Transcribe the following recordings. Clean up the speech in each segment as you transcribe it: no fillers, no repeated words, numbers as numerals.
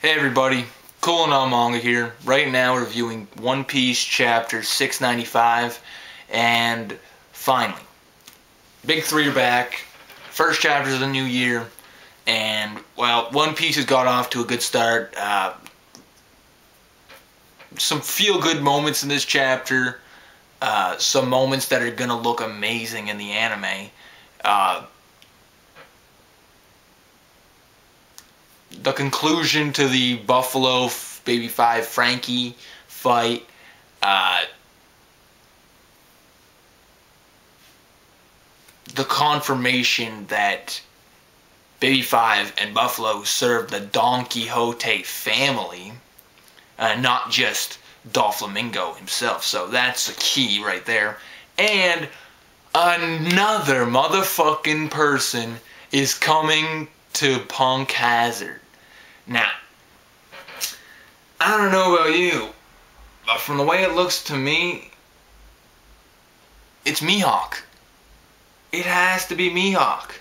Hey everybody, Cool and Manga here. Right now reviewing One Piece chapter 695, and finally, big three are back. First chapters of the new year, and well, One Piece has got off to a good start. Some feel-good moments in this chapter. Some moments that are gonna look amazing in the anime. The conclusion to the Buffalo Baby 5 Franky fight, the confirmation that Baby 5 and Buffalo serve the Don Quixote family, not just Doflamingo himself. So that's the key right there. And another motherfucking person is coming to Punk Hazard. Now, I don't know about you, but from the way it looks to me, it's Mihawk. It has to be Mihawk.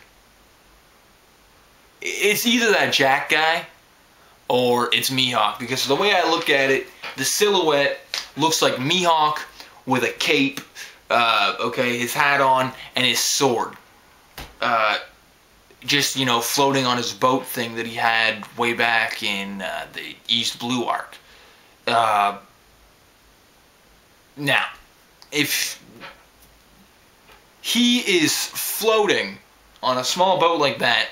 It's either that Jack guy or it's Mihawk, because the way I look at it, the silhouette looks like Mihawk with a cape, his hat on, and his sword. Just, floating on his boat thing that he had way back in the East Blue arc. Now, if he is floating on a small boat like that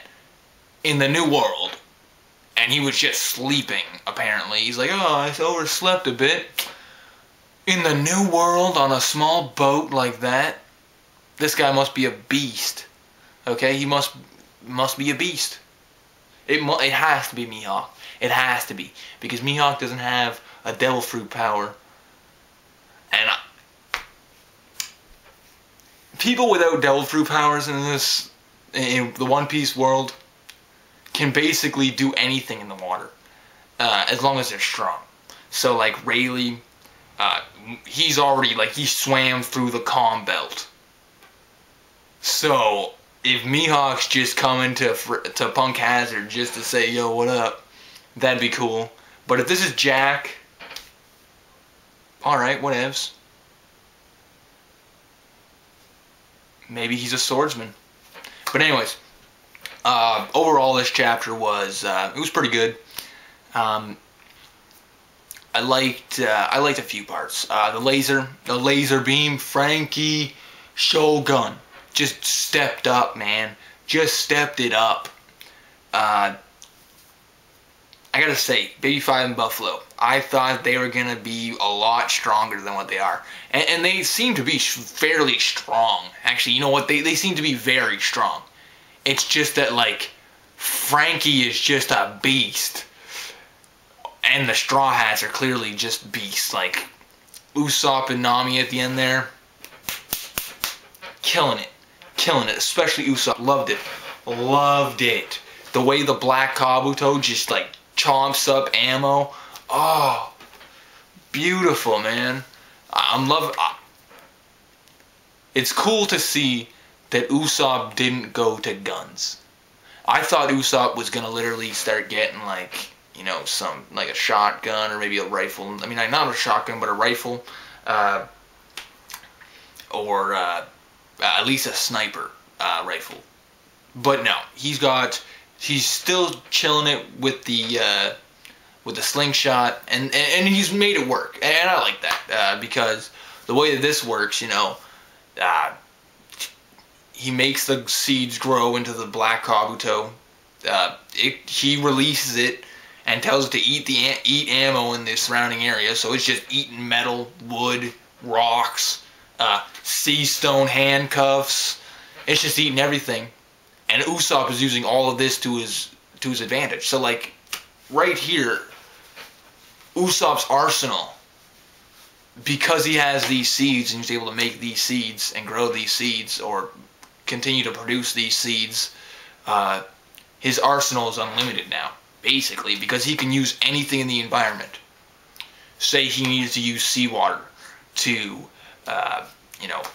in the New World, and he was just sleeping, apparently, he's like, oh, I overslept a bit. In the New World, on a small boat like that, this guy must be a beast. Okay, he must be a beast. It has to be Mihawk. It has to be, because Mihawk doesn't have a devil fruit power, and people without devil fruit powers in the One Piece world can basically do anything in the water, as long as they're strong. So like Rayleigh, he's already he swam through the calm belt. So if Mihawk's just coming to Punk Hazard just to say, yo, what up, that'd be cool. But if this is Jack, alright, whatevs. Maybe he's a swordsman. But anyways, overall this chapter was, it was pretty good. I liked a few parts. The laser beam, Franky, Shogun. Just stepped up, man. Just stepped it up. I gotta say, Baby 5 and Buffalo, I thought they were gonna be a lot stronger than what they are. And they seem to be fairly strong. Actually, you know what? They seem to be very strong. It's just that, Franky is just a beast. And the Straw Hats are clearly just beasts. Like, Usopp and Nami at the end there. Killing it. Killing it, especially Usopp. Loved it. Loved it. The way the Black Kabuto just chomps up ammo. Oh, beautiful, man. I'm loving. It's cool to see that Usopp didn't go to guns. I thought Usopp was gonna literally start getting a shotgun or maybe a rifle. I mean, not a shotgun, but a rifle, or at least a sniper rifle. But no, he's still chilling it with the slingshot, and he's made it work, and I like that, because the way that this works, he makes the seeds grow into the Black Kabuto. He releases it and tells it to eat ammo in the surrounding area, so it's just eating metal, wood, rocks, sea stone handcuffs. It's just eating everything, and Usopp is using all of this to his advantage. So right here, Usopp's arsenal, because he has these seeds and he's able to make these seeds and grow these seeds or continue to produce these seeds, his arsenal is unlimited now, basically, because he can use anything in the environment. Say he needs to use seawater to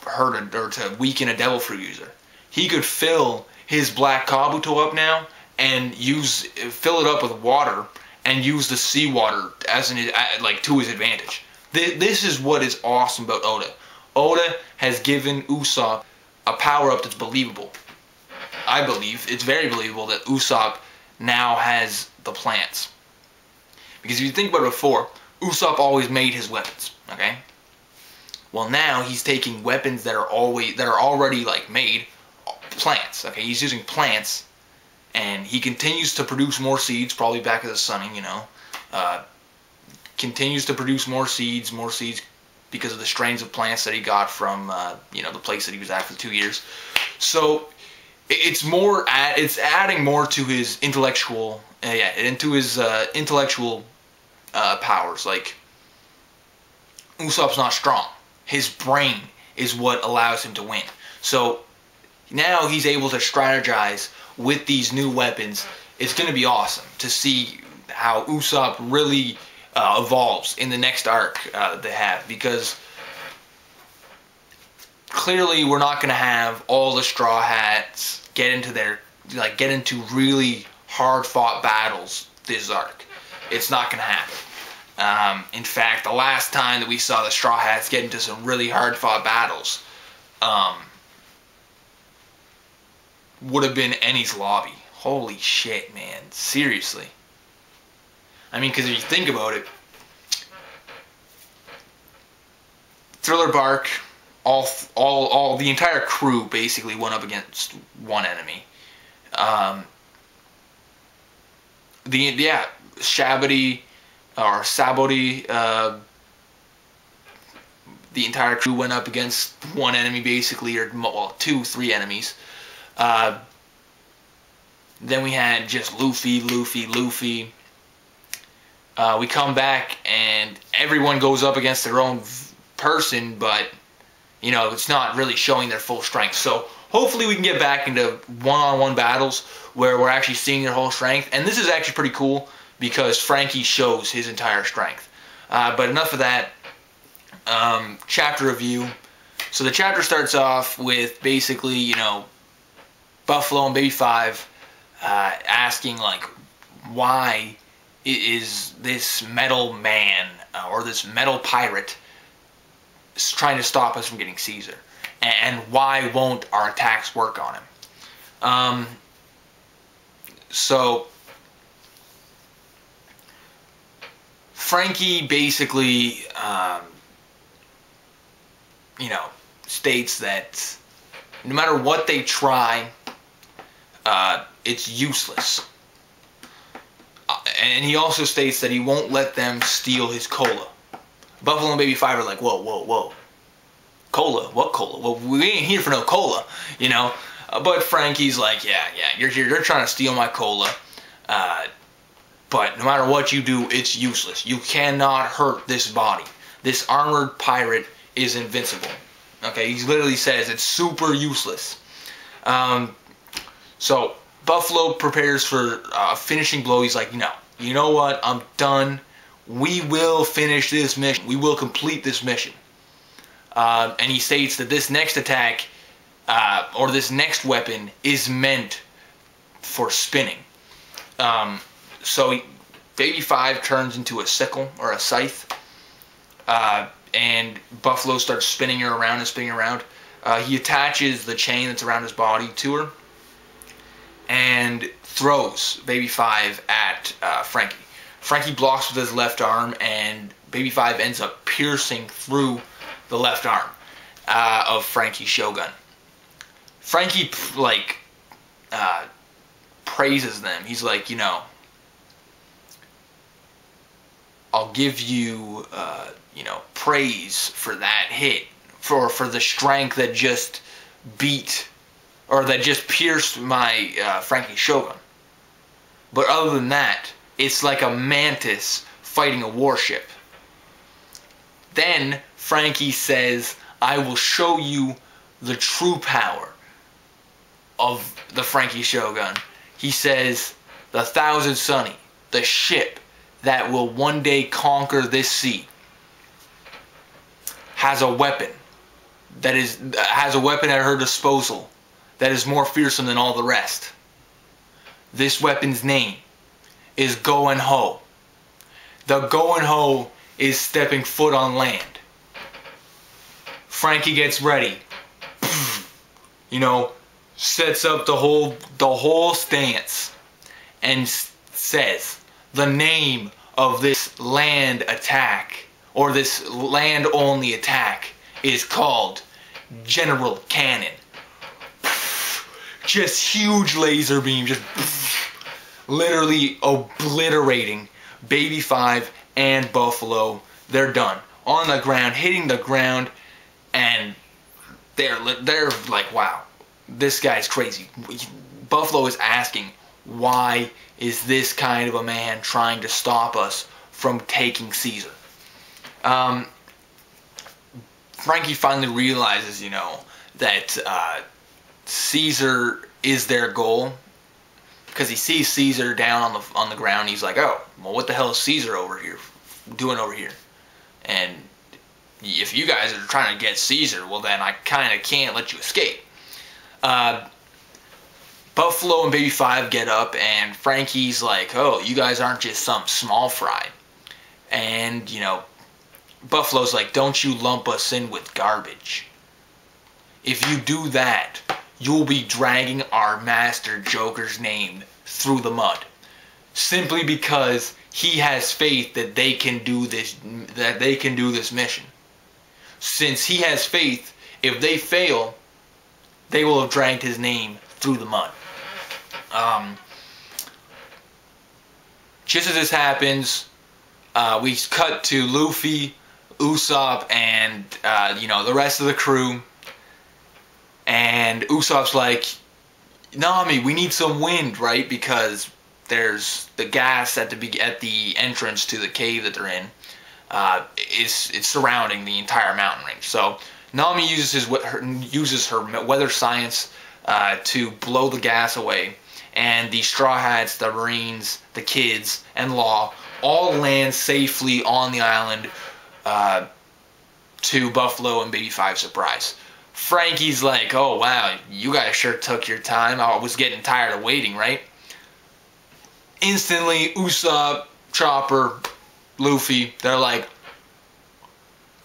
hurt or to weaken a devil fruit user. He could fill his Black Kabuto up now and fill it up with water and use the seawater as like to his advantage. This is what is awesome about Oda. Oda has given Usopp a power-up that's believable. I believe it's very believable that Usopp now has the plants. Because if you think about it before, Usopp always made his weapons, okay? Well, now he's taking weapons that are already like made, plants, okay? He's using plants, and he continues to produce more seeds, probably back at the sunning, you know. Continues to produce more seeds because of the strains of plants that he got from, you know, the place that he was at for 2 years. So it's adding more to his intellectual, intellectual powers. Like, Usopp's not strong. His brain is what allows him to win. So now he's able to strategize with these new weapons. It's going to be awesome to see how Usopp really evolves in the next arc they have, because clearly we're not going to have all the Straw Hats get into really hard fought battles this arc. It's not going to happen. In fact, the last time that we saw the Straw Hats get into some really hard fought battles would have been Enies Lobby. Holy shit, man. Seriously. I mean, because if you think about it, Thriller Bark, the entire crew basically went up against one enemy. Sabody, the entire crew went up against one enemy basically, or well, 2-3 enemies. Then we had just Luffy. We come back and everyone goes up against their own person, but you know, it's not really showing their full strength. So hopefully we can get back into one-on-one battles where we're actually seeing their whole strength. And this is actually pretty cool because Franky shows his entire strength. But enough of that. Chapter review. So the chapter starts off with basically, you know, Buffalo and Baby 5 asking, like, why is this metal man or this metal pirate trying to stop us from getting Caesar, and why won't our attacks work on him? So Franky basically you know, states that no matter what they try, it's useless. And he also states that he won't let them steal his cola. Buffalo and Baby 5 are like, whoa. Cola? What cola? Well, we ain't here for no cola, you know? But Franky's like, yeah, you're trying to steal my cola. But no matter what you do, it's useless. You cannot hurt this body. This armored pirate is invincible. Okay, he literally says it's super useless. So Buffalo prepares for a finishing blow. He's like, no, you know what? I'm done. We will finish this mission. We will complete this mission. And he states that this next attack, or this next weapon, is meant for spinning. So Baby 5 turns into a sickle, or a scythe. And Buffalo starts spinning her around and spinning around. He attaches the chain that's around his body to her and throws Baby 5 at Franky. Franky blocks with his left arm, and Baby 5 ends up piercing through the left arm of Franky's Shogun. Franky, like, praises them. He's like, you know, I'll give you, you know, praise for that hit, for the strength that just beat, or that just pierced my Franky Shogun. But other than that, it's like a mantis fighting a warship. Then Franky says, I will show you the true power of the Franky Shogun. He says, the Thousand Sunny, the ship that will one day conquer this sea, has a weapon at her disposal that is more fearsome than all the rest. This weapon's name is Go and Ho. The Gohan is stepping foot on land. Franky gets ready. You know, sets up the whole stance and says the name of this land attack, or this land only attack, is called General Cannon. Just huge laser beam, just literally obliterating Baby 5 and Buffalo. They're done. On the ground, hitting the ground, and they're like, wow, this guy's crazy. Buffalo is asking, why is this kind of a man trying to stop us from taking Caesar? Franky finally realizes, you know, that Caesar is their goal, because he sees Caesar down on the ground. He's like, oh, well, what the hell is Caesar doing over here? And if you guys are trying to get Caesar, well, then I kind of can't let you escape. Buffalo and Baby 5 get up, and Franky's like, oh, you guys aren't just some small fry. And, you know, Buffalo's like, don't you lump us in with garbage. If you do that, you'll be dragging our master Joker's name through the mud. Simply because he has faith that they can do this mission. Since he has faith, if they fail, they will have dragged his name through the mud. Just as this happens, we cut to Luffy, Usopp, and you know, the rest of the crew. And Usopp's like, Nami, we need some wind, right? Because there's the gas at the entrance to the cave that they're in. It's surrounding the entire mountain range. So Nami uses her weather science to blow the gas away, and the Straw Hats, the Marines, the kids, and Law all land safely on the island to Buffalo and Baby 5's surprise. Franky's like, oh wow, you guys sure took your time. I was getting tired of waiting, right? Instantly, Usopp, Chopper, Luffy, they're like,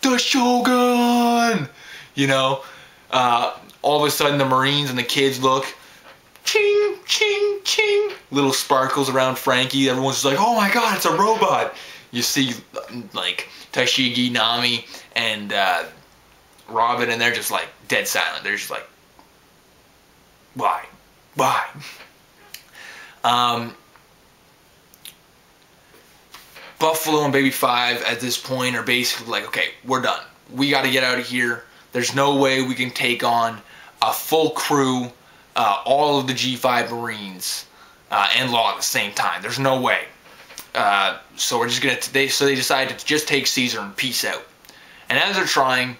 the Shogun! You know, all of a sudden the Marines and the kids look, ching, ching, ching, little sparkles around Franky. Everyone's just like, oh my god, it's a robot. You see, like, Tashigi, Nami, and Robin, and they're just like dead silent. They're just like, why? Buffalo and Baby 5 at this point are basically like, okay, we're done. We got to get out of here. There's no way we can take on a full crew, all of the G5 Marines, and Law at the same time. There's no way. So we're just gonna. They decided to just take Caesar and peace out. And as they're trying,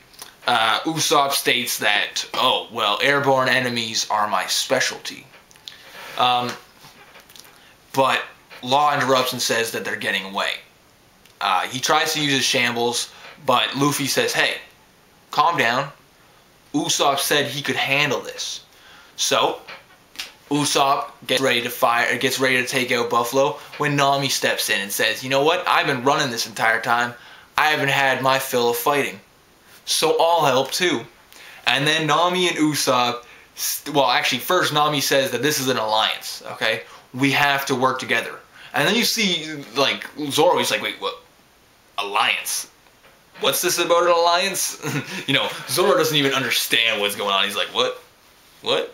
Usopp states that, oh, well, airborne enemies are my specialty. But Law interrupts and says that they're getting away. He tries to use his shambles, but Luffy says, hey, calm down. Usopp said he could handle this. So Usopp gets ready to take out Buffalo when Nami steps in and says, you know what, I've been running this entire time. I haven't had my fill of fighting. So I'll help too. And then Nami and Usopp, well, actually, first Nami says that this is an alliance, okay? We have to work together. And then you see, like, Zoro, he's like, wait, what? Alliance? What's this about an alliance? You know, Zoro doesn't even understand what's going on. He's like, what? What?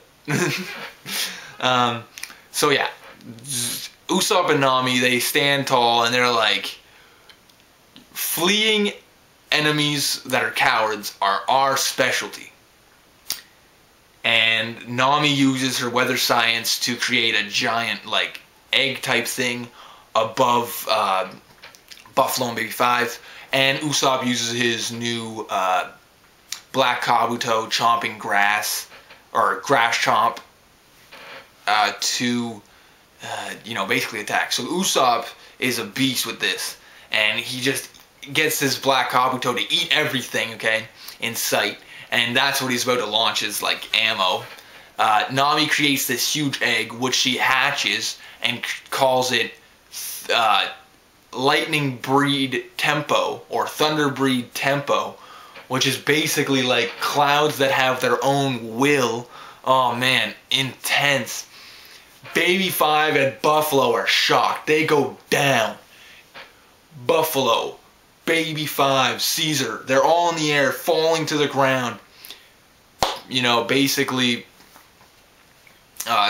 So yeah, Usopp and Nami, they stand tall and they're like, fleeing enemies that are cowards are our specialty. And Nami uses her weather science to create a giant, like, egg type thing above Buffalo and Baby 5. And Usopp uses his new Black Kabuto chomping grass, or grass chomp, to, you know, basically attack. So Usopp is a beast with this. And he just gets his Black Kabuto to eat everything, okay, in sight. And that's what he's about to launch, his, like, ammo. Nami creates this huge egg, which she hatches and calls it lightning breed tempo, or thunder breed tempo, which is basically like clouds that have their own will. Oh man, intense. Baby 5 and Buffalo are shocked. They go down. Buffalo, Baby 5, Caesar, they're all in the air, falling to the ground. You know, basically,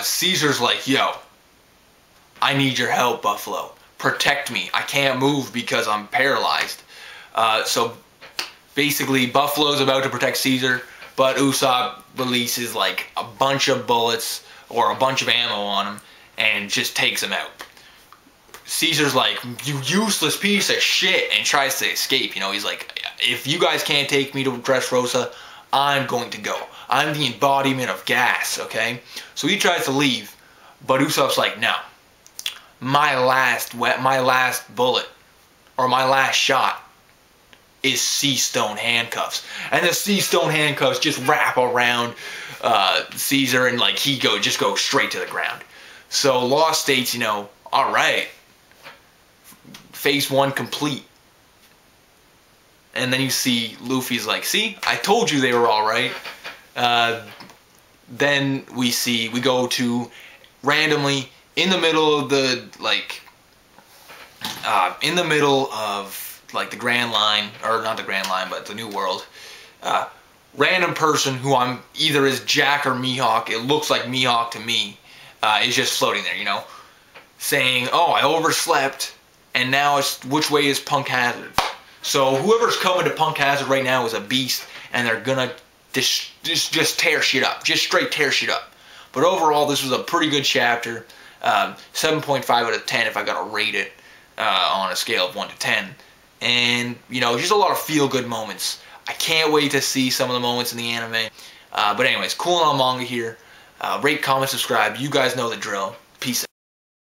Caesar's like, yo, I need your help, Buffalo. Protect me. I can't move because I'm paralyzed. So basically, Buffalo's about to protect Caesar, but Usopp releases like a bunch of bullets or a bunch of ammo on him and just takes him out. Caesar's like, you useless piece of shit, and tries to escape. You know, he's like, if you guys can't take me to Dressrosa, I'm going to go. I'm the embodiment of gas, okay? So he tries to leave, but Usopp's like, no. My last bullet, or my last shot, is sea stone handcuffs. And the sea stone handcuffs just wrap around Caesar, and like he just goes straight to the ground. So Law states, you know, alright, phase 1 complete. And then you see Luffy's like, see, I told you they were alright. Then we go to randomly in the middle of the the Grand Line, or not the Grand Line, but the New World. Random person who I'm either is Jack or Mihawk, it looks like Mihawk to me, is just floating there, you know, saying, oh, I overslept, and now it's, which way is Punk Hazard? So whoever's coming to Punk Hazard right now is a beast, and they're gonna just tear shit up, just straight tear shit up. But overall, this was a pretty good chapter. 7.5 out of 10 if I gotta rate it on a scale of 1 to 10. And, you know, just a lot of feel-good moments. I can't wait to see some of the moments in the anime. But anyways, cooling on manga here. Rate, comment, subscribe. You guys know the drill.